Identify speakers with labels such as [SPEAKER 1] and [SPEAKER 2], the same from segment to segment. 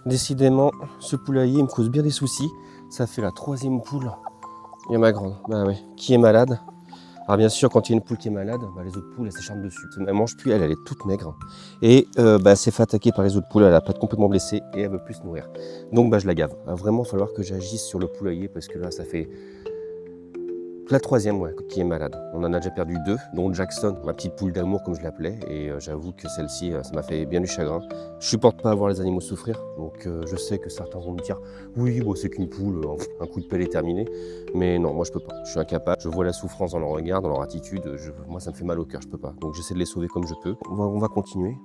[SPEAKER 1] Décidément, ce poulailler me cause bien des soucis. Ça fait la 3e poule. Il y a ma grande, bah ouais, qui est malade. Alors bien sûr, quand il y a une poule qui est malade, bah, les autres poules elles s'acharnent dessus. Elle mange plus, elle est toute maigre. Et elle s'est fait attaquer par les autres poules, elle a pas complètement blessée et elle veut plus se nourrir. Donc bah, je la gave. Il va vraiment falloir que j'agisse sur le poulailler parce que là ça fait la 3e qui est malade. On en a déjà perdu 2, dont Jackson, ma petite poule d'amour comme je l'appelais. Et j'avoue que celle-ci, ça m'a fait bien du chagrin. Je supporte pas voir les animaux souffrir, donc je sais que certains vont me dire oui, bon, c'est qu'une poule, un coup de pelle est terminé. Mais non, moi je peux pas, je suis incapable. Je vois la souffrance dans leur regard, dans leur attitude. Moi ça me fait mal au cœur, je peux pas. Donc j'essaie de les sauver comme je peux. On va continuer.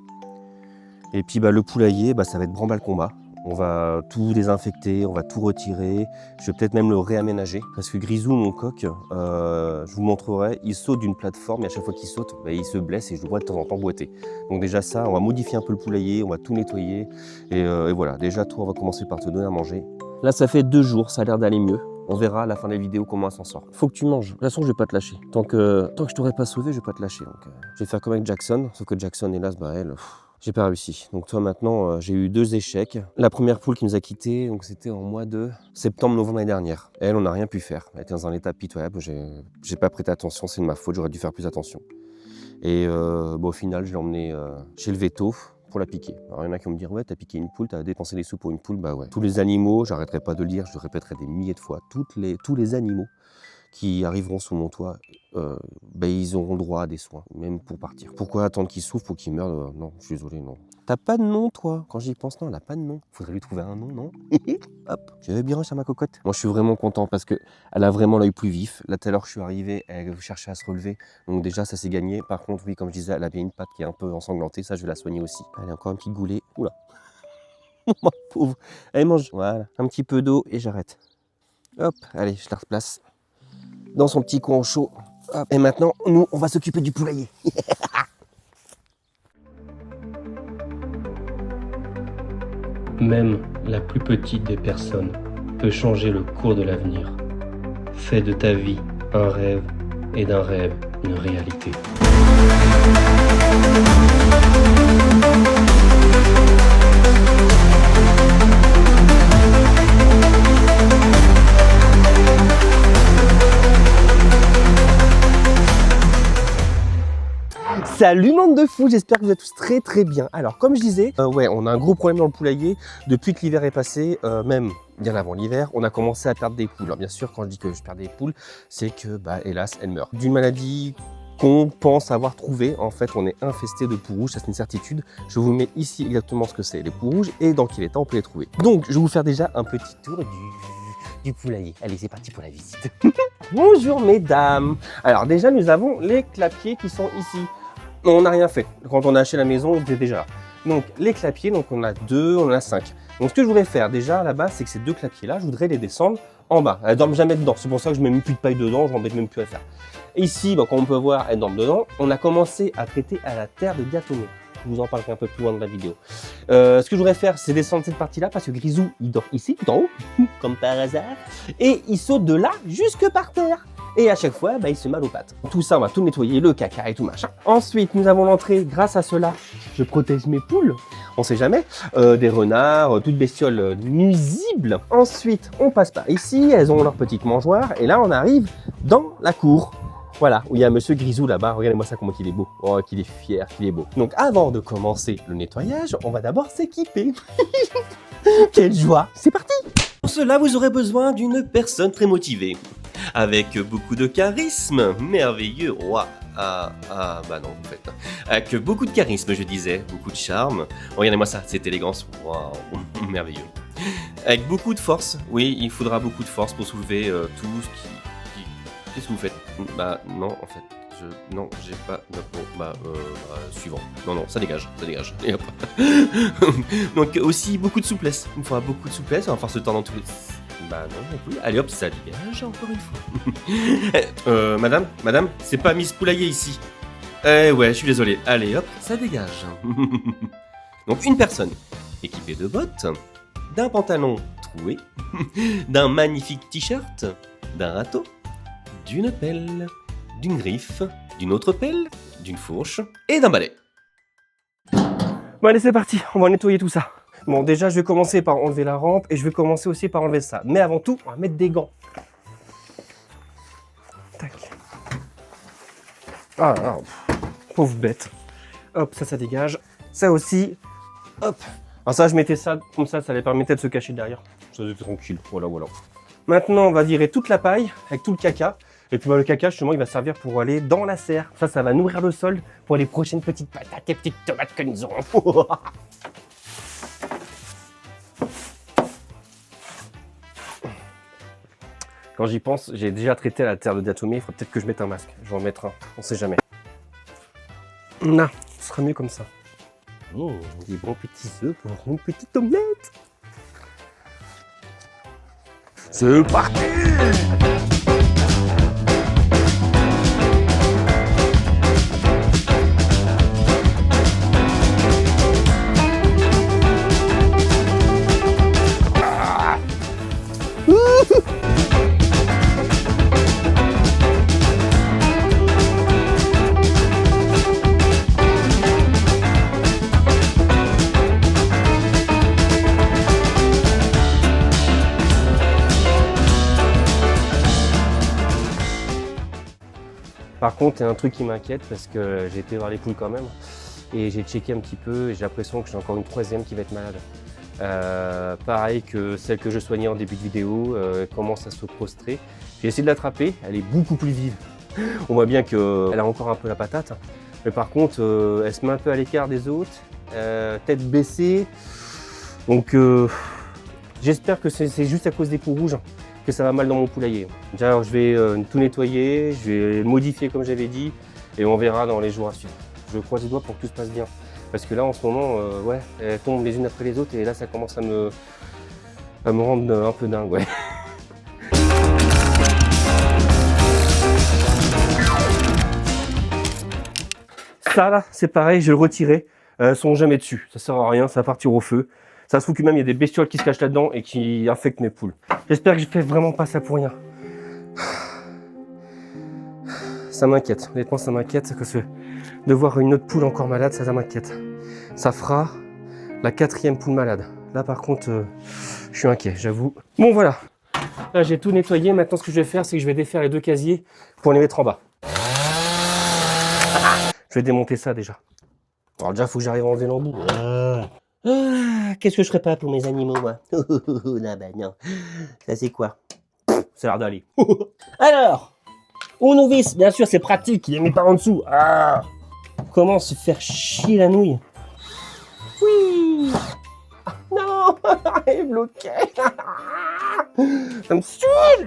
[SPEAKER 1] Et puis le poulailler, ça va être branle-bas le combat. On va tout désinfecter, on va tout retirer. Je vais peut-être même le réaménager. Parce que Grisou, mon coq, je vous montrerai, il saute d'une plateforme et à chaque fois qu'il saute, il se blesse et je le vois de temps en temps boiter. Donc déjà ça, on va modifier un peu le poulailler, on va tout nettoyer. Et voilà, déjà toi, on va commencer par te donner à manger. Là, ça fait 2 jours, ça a l'air d'aller mieux. On verra à la fin de la vidéo comment elle s'en sort. Faut que tu manges. De toute façon, je vais pas te lâcher. Tant que je t'aurai pas sauvé, je vais pas te lâcher. Donc, je vais faire comme avec Jackson. Sauf que Jackson, hélas, elle... j'ai pas réussi. Donc toi maintenant, j'ai eu 2 échecs. La première poule qui nous a quittés, donc c'était en mois de septembre-novembre l'année dernière. Elle, on n'a rien pu faire. Elle était dans un état pitoyable. J'ai pas prêté attention, c'est de ma faute. J'aurais dû faire plus attention. Et au final, je l'ai emmenée chez le veto pour la piquer. Alors il y en a qui vont me dire ouais, t'as piqué une poule, t'as dépensé des sous pour une poule. Bah ouais. Tous les animaux, j'arrêterai pas de le dire, je le répéterai des milliers de fois. Tous les animaux qui arriveront sous mon toit, ils auront droit à des soins, même pour partir. Pourquoi attendre qu'ils souffrent pour qu'ils meurent? Non, je suis désolé, non. T'as pas de nom, toi? Quand j'y pense, non, elle a pas de nom. Faudrait lui trouver un nom, non? Hop, j'avais bien reçu à ma cocotte. Moi, je suis vraiment content parce qu'elle a vraiment l'œil plus vif. Là, tout à l'heure, je suis arrivé, elle cherchait à se relever. Donc déjà, ça s'est gagné. Par contre, oui, comme je disais, elle avait une patte qui est un peu ensanglantée. Ça, je vais la soigner aussi. Allez, encore un petit goulet. Oula. Ma pauvre. Elle mange. Voilà. Un petit peu d'eau et j'arrête. Hop, allez, je la replace dans son petit coin chaud. Hop. Et maintenant, nous, on va s'occuper du poulailler.
[SPEAKER 2] Même la plus petite des personnes peut changer le cours de l'avenir. Fais de ta vie un rêve et d'un rêve une réalité.
[SPEAKER 1] Salut monde de fous, j'espère que vous êtes tous très très bien. Alors comme je disais, on a un gros problème dans le poulailler. Depuis que l'hiver est passé, même bien avant l'hiver, on a commencé à perdre des poules. Alors bien sûr, quand je dis que je perds des poules, c'est que hélas, elles meurent. D'une maladie qu'on pense avoir trouvée, en fait on est infesté de poux rouges, ça c'est une certitude. Je vous mets ici exactement ce que c'est les poux rouges et dans quel état on peut les trouver. Donc je vais vous faire déjà un petit tour du poulailler. Allez, c'est parti pour la visite. Bonjour mesdames. Alors déjà nous avons les clapiers qui sont ici. On n'a rien fait. Quand on a acheté la maison, on était déjà là. Donc les clapiers, donc on a 2, on en a 5. Donc ce que je voudrais faire déjà à la base, c'est que ces 2 clapiers-là, je voudrais les descendre en bas. Elles ne dorment jamais dedans. C'est pour ça que je ne mets même plus de paille dedans, je m'embête même plus à faire. Et ici, comme on peut voir, elles dorment dedans. On a commencé à traiter à la terre de diatomée. Je vous en parlerai un peu plus loin de la vidéo. Ce que je voudrais faire, c'est descendre cette partie-là parce que Grisou, il dort ici, tout en haut, comme par hasard. Et il saute de là jusque par terre. Et à chaque fois, il se mal aux pattes. Tout ça, on va tout nettoyer, le caca et tout machin. Ensuite, nous avons l'entrée. Grâce à cela, je protège mes poules. On sait jamais. Des renards, toutes bestioles nuisibles. Ensuite, on passe par ici. Elles ont leur petite mangeoire. Et là, on arrive dans la cour. Voilà, où il y a Monsieur Grisou là-bas. Regardez-moi ça, comment il est beau. Oh, qu'il est fier, qu'il est beau. Donc, avant de commencer le nettoyage, on va d'abord s'équiper. Quelle joie. C'est parti. Pour cela, vous aurez besoin d'une personne très motivée. Avec beaucoup de charisme, merveilleux, roi. Non, en fait. Avec beaucoup de charisme, je disais, beaucoup de charme. Regardez-moi ça, cette élégance, waouh, merveilleux. Avec beaucoup de force, oui, il faudra beaucoup de force pour soulever tout ce qui... Qu'est-ce que vous faites? Non, en fait, non, j'ai pas... suivant. Non, ça dégage, Et hop. Donc, aussi, beaucoup de souplesse. Il faudra beaucoup de souplesse, on va faire se tendre dans tous les... non, allez hop, ça dégage encore une fois. Madame, c'est pas Miss Poulailler ici. Ouais, je suis désolé. Allez hop, ça dégage. Donc une personne équipée de bottes, d'un pantalon troué, d'un magnifique t-shirt, d'un râteau, d'une pelle, d'une griffe, d'une autre pelle, d'une fourche et d'un balai. Bon allez, c'est parti, on va nettoyer tout ça. Bon, déjà, je vais commencer par enlever la rampe et je vais commencer aussi par enlever ça. Mais avant tout, on va mettre des gants. Tac. Ah, là, pauvre bête. Hop, ça dégage. Ça aussi. Hop. Alors ça, je mettais ça comme ça les permettait de se cacher derrière. Ça, c'était tranquille. Voilà. Maintenant, on va virer toute la paille avec tout le caca. Et puis le caca, justement, il va servir pour aller dans la serre. Ça va nourrir le sol pour les prochaines petites patates et petites tomates que nous aurons. Quand j'y pense, j'ai déjà traité la terre de diatomée. Il faudrait peut-être que je mette un masque. Je vais en mettre un. On sait jamais. Là, ce sera mieux comme ça. Oh, des bons petits œufs pour une petite omelette. C'est parti! Par contre, il y a un truc qui m'inquiète parce que j'ai été voir les poules quand même et j'ai checké un petit peu et j'ai l'impression que j'ai encore une troisième qui va être malade. Pareil que celle que je soignais en début de vidéo, elle commence à se prostrer. J'ai essayé de l'attraper, elle est beaucoup plus vive. On voit bien qu'elle a encore un peu la patate, mais par contre, elle se met un peu à l'écart des autres, tête baissée. Donc, j'espère que c'est juste à cause des poules rouges que ça va mal dans mon poulailler. Déjà, je vais tout nettoyer, je vais modifier comme j'avais dit, et on verra dans les jours à suivre. Je croise les doigts pour que tout se passe bien. Parce que là, en ce moment, ouais, elles tombent les unes après les autres, et là, ça commence à me rendre un peu dingue, ouais. Ça, là, c'est pareil, je vais le retirer. Elles sont jamais dessus, ça sert à rien, ça va partir au feu. Ça se trouve que même il y a des bestioles qui se cachent là-dedans et qui infectent mes poules. J'espère que je fais vraiment pas ça pour rien. Ça m'inquiète, honnêtement ça m'inquiète, parce que de voir une autre poule encore malade, ça m'inquiète. Ça fera la 4e poule malade. Là par contre, je suis inquiet, j'avoue. Bon voilà, là j'ai tout nettoyé, maintenant ce que je vais faire, c'est que je vais défaire les 2 casiers pour les mettre en bas. Je vais démonter ça déjà. Alors déjà, il faut que j'arrive à enlever l'embout. Qu'est-ce que je ferais pas pour mes animaux, moi? Là, bah non. Ça, c'est quoi? Ça a l'air d'aller. Alors, on nous visse. Bien sûr, c'est pratique. Il les met par en dessous. Ah, comment se faire chier la nouille? Oui. Ah, non, elle est bloquée. Ça me saoule.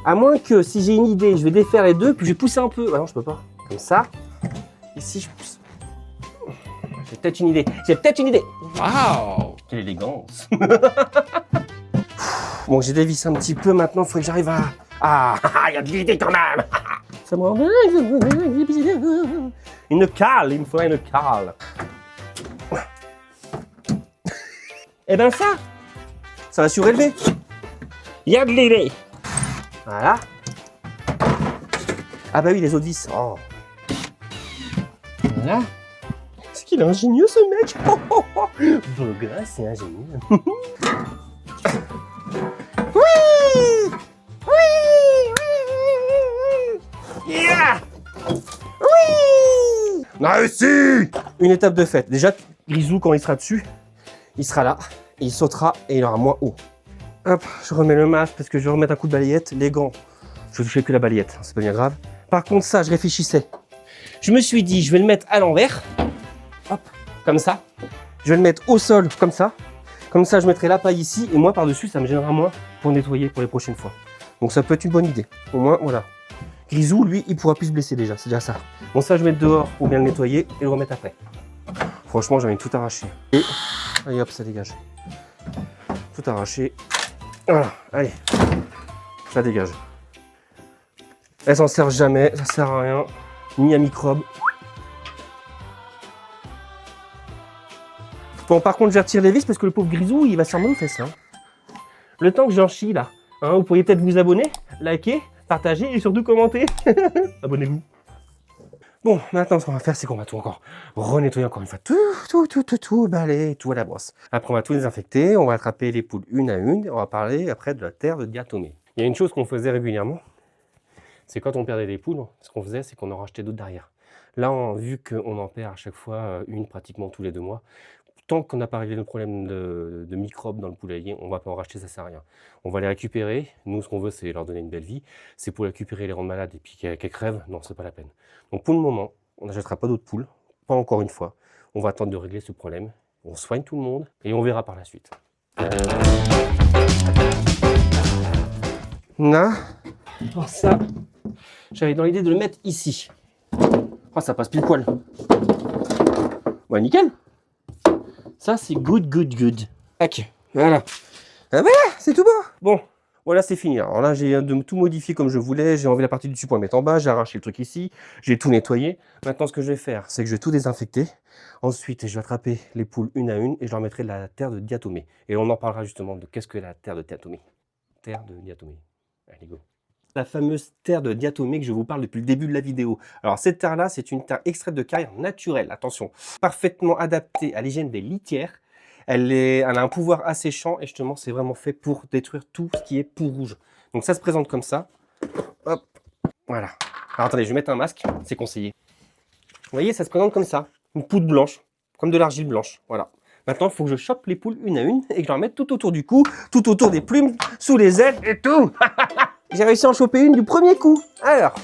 [SPEAKER 1] À moins que, si j'ai une idée, je vais défaire les 2, puis je vais pousser un peu. Ah non, je peux pas. Comme ça. Ici, je pousse. J'ai peut-être une idée. Waouh! Quelle élégance! Bon, j'ai dévissé un petit peu maintenant, il faut que j'arrive à... Ah, il y a de l'idée quand même! Ça me rend... Une cale, il me faudrait une cale. Eh ben ça va surélever. Il y a de l'idée. Voilà. Ah bah oui, les autres vis. Oh. Voilà. C'est qu'il est ingénieux ce mec. Beau gosse et ingénieux. Oui. Yeah. Oui. On a réussi. Une étape de fête. Déjà, Grisou, quand il sera dessus, il sera là, et il sautera et il aura moins haut. Hop, je remets le masque parce que je vais remettre un coup de balayette. Les gants, je vais toucher que la balayette, c'est pas bien grave. Par contre, ça, je réfléchissais. Je me suis dit, je vais le mettre à l'envers. Hop, comme ça. Je vais le mettre au sol, comme ça. Comme ça, je mettrai la paille ici, et moi, par-dessus, ça me gênera moins pour nettoyer pour les prochaines fois. Donc, ça peut être une bonne idée. Au moins, voilà. Grisou, lui, il pourra plus se blesser déjà, c'est déjà ça. Bon, ça, je vais mettre dehors pour bien le nettoyer et le remettre après. Franchement, j'ai envie de tout arracher. Et allez, hop, ça dégage. Tout arraché. Voilà, allez. Ça dégage. Elles s'en servent jamais, ça sert à rien. Ni à microbes. Bon, par contre, je retire les vis parce que le pauvre Grisou, il va se faire mal aux fesses. Hein. Le temps que j'en chie, là. Hein, vous pourriez peut-être vous abonner, liker, partager et surtout commenter. Abonnez-vous. Bon, maintenant, ce qu'on va faire, c'est qu'on va tout encore renettoyer encore une fois. Tout, balayer, tout à la brosse. Après, on va tout désinfecter. On va attraper les poules une à une. On va parler après de la terre de diatomée. Il y a une chose qu'on faisait régulièrement. C'est quand on perdait des poules, ce qu'on faisait, c'est qu'on en rachetait d'autres derrière. Là, vu qu'on en perd à chaque fois une pratiquement tous les 2 mois, tant qu'on n'a pas réglé le problème de microbes dans le poulailler, on ne va pas en racheter, ça ne sert à rien. On va les récupérer. Nous, ce qu'on veut, c'est leur donner une belle vie. C'est pour les récupérer, les rendre malades et puis qu'elles crèvent. Non, c'est pas la peine. Donc pour le moment, on n'achètera pas d'autres poules. Pas encore une fois. On va attendre de régler ce problème. On soigne tout le monde et on verra par la suite. Là, oh, ça, j'avais dans l'idée de le mettre ici. Oh, ça passe pile poil. Ouais, nickel. Ça, c'est good. Tac, voilà. Ah, voilà, c'est tout bon. Bon, voilà, c'est fini. Alors là, j'ai tout modifié comme je voulais. J'ai enlevé la partie du dessus pour la mettre en bas. J'ai arraché le truc ici. J'ai tout nettoyé. Maintenant, ce que je vais faire, c'est que je vais tout désinfecter. Ensuite, je vais attraper les poules une à une et je leur mettrai de la terre de diatomée. Et on en parlera justement de qu'est-ce que la terre de diatomée. Terre de diatomée. Allez, go. La fameuse terre de diatomée que je vous parle depuis le début de la vidéo. Alors cette terre-là, c'est une terre extraite de carrière naturelle, attention, parfaitement adaptée à l'hygiène des litières. Elle a un pouvoir asséchant et justement, c'est vraiment fait pour détruire tout ce qui est peau rouge. Donc ça se présente comme ça. Hop, voilà. Alors attendez, je vais mettre un masque, c'est conseillé. Vous voyez, ça se présente comme ça, une poudre blanche, comme de l'argile blanche, voilà. Maintenant, il faut que je chope les poules une à une et que je leur mette tout autour du cou, tout autour des plumes, sous les ailes et tout. J'ai réussi à en choper une du premier coup. Alors,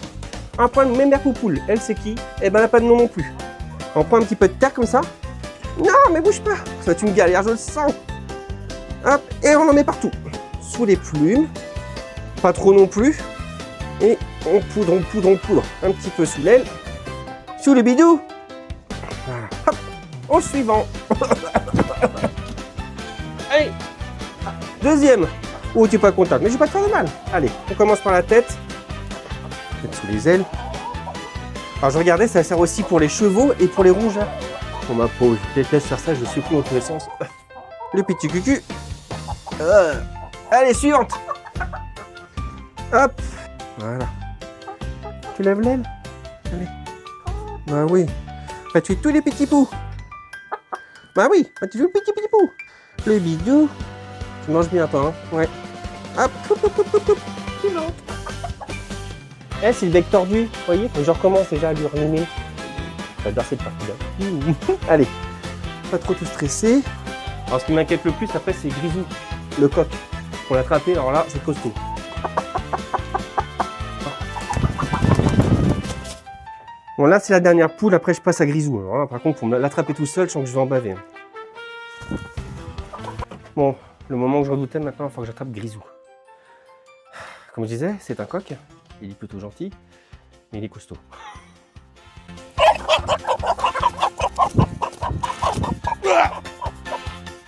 [SPEAKER 1] un point de Mémère Poupoule. Elle, c'est qui? Eh ben, elle n'a pas de nom non plus. On prend un petit peu de terre comme ça. Non, mais bouge pas. Ça va être une galère, je le sens. Hop, et on en met partout. Sous les plumes. Pas trop non plus. Et on poudre. Un petit peu sous l'aile. Sous le bidou. Voilà. Hop, au suivant. Allez. Deuxième. Oh, tu n'es pas contente, mais je vais pas te faire de mal. Allez, on commence par la tête. Peut-être sous les ailes. Alors je regardais, ça sert aussi pour les chevaux et pour les rongeurs. Pour ma peau, je déteste faire ça, je secoue dans tous les sens. Le petit cucu. Allez, suivante. Hop. Voilà. Tu lèves l'aile. Allez. Bah oui. Bah tu es tous les petits poux. Bah oui, bah, tu es tous les petits poux. Le bidou. Tu manges bien, toi, hein? Ouais. Hop. Suivante. Eh, c'est le bec tordu, vous voyez? Je recommence déjà à lui rallumer. J'adore cette partie-là. Allez, pas trop tout stresser. Alors, ce qui m'inquiète le plus, après, c'est Grisou, le coq. Pour l'attraper, alors là, c'est costaud. Bon, là, c'est la dernière poule. Après, je passe à Grisou. Alors, là, par contre, pour l'attraper tout seul, je sens que je vais en baver. Bon, le moment que je redoutais, maintenant, il faut que j'attrape Grisou. Comme je disais, c'est un coq. Il est plutôt gentil, mais il est costaud.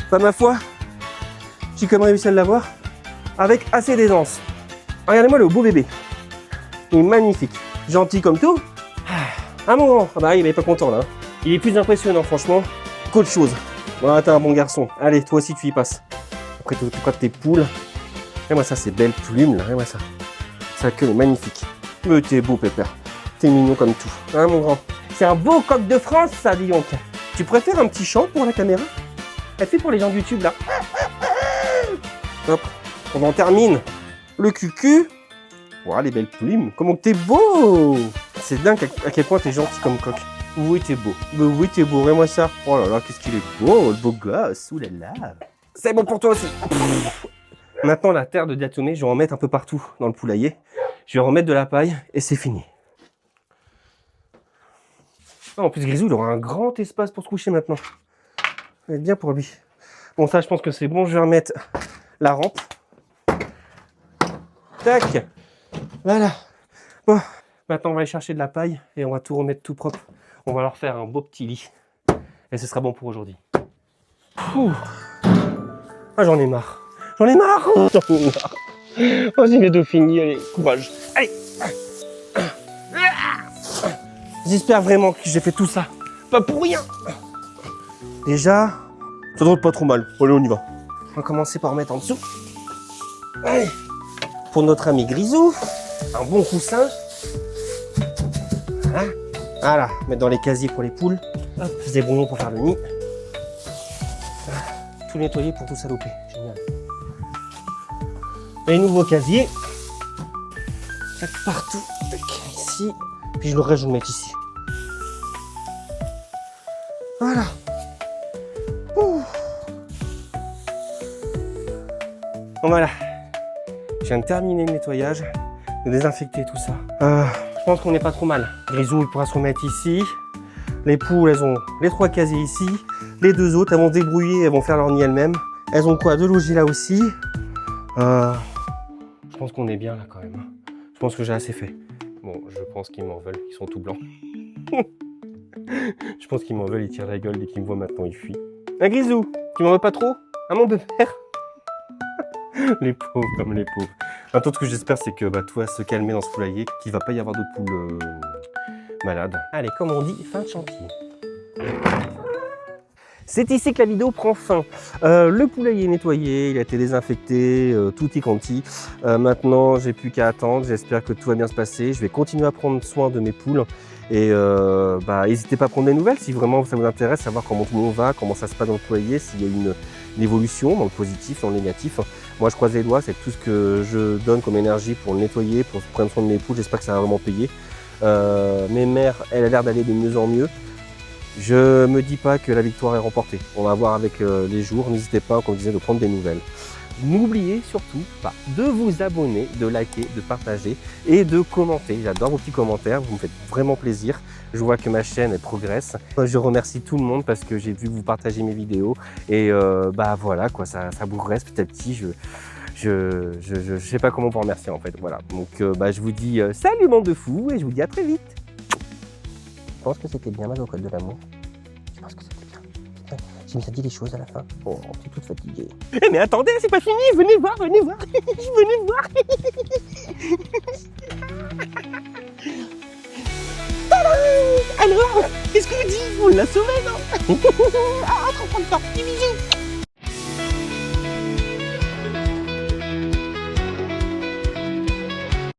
[SPEAKER 1] Pas ma foi, j'ai quand même réussi à l'avoir avec assez d'aisance. Regardez-moi le beau bébé. Il est magnifique, gentil comme tout. Un moment, ah bah il est pas content là. Il est plus impressionnant franchement qu'autre chose. Voilà, t'es un bon garçon. Allez, toi aussi tu y passes. Après tu t'occupes de tes poules. Regarde-moi ça, ces belles plumes là, regarde-moi ça. Sa queue est magnifique. Mais t'es beau, Pépère. T'es mignon comme tout. Hein, mon grand? C'est un beau coq de France, ça, dis donc. Tu préfères un petit chant pour la caméra? Elle fait pour les gens de YouTube, là. Hop. On en termine. Le cucu. Voilà, les belles plumes. Comment t'es beau! C'est dingue à quel point t'es gentil comme coq. Oui, t'es beau. Mais oui, t'es beau. Regarde-moi ça. Oh là là, qu'est-ce qu'il est beau, le beau gosse. Ouh là là. C'est bon pour toi aussi. Maintenant, la terre de diatomée, je vais en mettre un peu partout dans le poulailler. Je vais remettre de la paille et c'est fini. Oh, en plus, Grisou, il aura un grand espace pour se coucher maintenant. Ça va être bien pour lui. Bon, ça, je pense que c'est bon. Je vais remettre la rampe. Tac. Voilà. Bon, maintenant, on va aller chercher de la paille et on va tout remettre tout propre. On va leur faire un beau petit lit. Et ce sera bon pour aujourd'hui. Ah, j'en ai marre. J'en ai marre. Vas-y, les deux finis, allez, courage. Allez. J'espère vraiment que j'ai fait tout ça. Pas pour rien. Déjà, ça doit être pas trop mal. Allez, on y va. On va commencer par remettre en dessous. Allez. Pour notre ami Grisou, un bon coussin. Voilà. Voilà, mettre dans les casiers pour les poules. Hop, des brouillons pour faire le nid. Tout nettoyer pour tout saloper. Génial. Les nouveaux casiers. Tac, partout. Tac, ici. Puis le reste, je vais le mettre ici. Voilà. Ouh. Bon, voilà. Je viens de terminer le nettoyage, de désinfecter tout ça. Je pense qu'on n'est pas trop mal. Grisou, il pourra se remettre ici. Les poules, elles ont les 3 casiers ici. Les 2 autres, elles vont se débrouiller, elles vont faire leur nid elles-mêmes. Elles ont quoi? 2 logis là aussi. Je pense qu'on est bien là quand même. Je pense que j'ai assez fait. Bon, je pense qu'ils m'en veulent, ils sont tout blancs. Je pense qu'ils m'en veulent, ils tirent la gueule dès qu'ils me voient maintenant, ils fuient. Un Grisou, tu m'en veux pas trop? Ah mon bébé-père. Les pauvres comme les pauvres. Maintenant, ce que j'espère, c'est que tout va se calmer dans ce poulailler, qu'il va pas y avoir d'autres poules malades. Allez, comme on dit, fin de chantier. C'est ici que la vidéo prend fin. Le poulailler est nettoyé, il a été désinfecté, tout y quanti. Maintenant, j'ai plus qu'à attendre. J'espère que tout va bien se passer. Je vais continuer à prendre soin de mes poules. Et n'hésitez pas à prendre des nouvelles si vraiment ça vous intéresse, savoir comment tout le monde va, comment ça se passe dans le poulailler, s'il y a une évolution dans le positif, dans le négatif. Moi, je croise les doigts, c'est tout ce que je donne comme énergie pour le nettoyer, pour prendre soin de mes poules. J'espère que ça va vraiment payer. Mes mères, elle a l'air d'aller de mieux en mieux. Je me dis pas que la victoire est remportée. On va voir avec les jours. N'hésitez pas, comme je disais, de prendre des nouvelles. N'oubliez surtout pas de vous abonner, de liker, de partager et de commenter. J'adore vos petits commentaires, vous me faites vraiment plaisir. Je vois que ma chaîne elle progresse. Je remercie tout le monde parce que j'ai vu que vous partagez mes vidéos et voilà quoi, ça progresse petit à petit. Je sais pas comment vous remercier en fait. Voilà. Donc je vous dis salut bande de fous et je vous dis à très vite. Je pense que c'était bien mal au code de l'amour. Je pense que c'était bien. J'ai mis ça dit des choses à la fin. Oh, je suis toute fatiguée. Eh mais attendez, c'est pas fini, venez voir, venez voir. Venez voir. Alors, qu'est-ce que vous dites? On l'a sauvé, non? Ah, trop content. Bisous.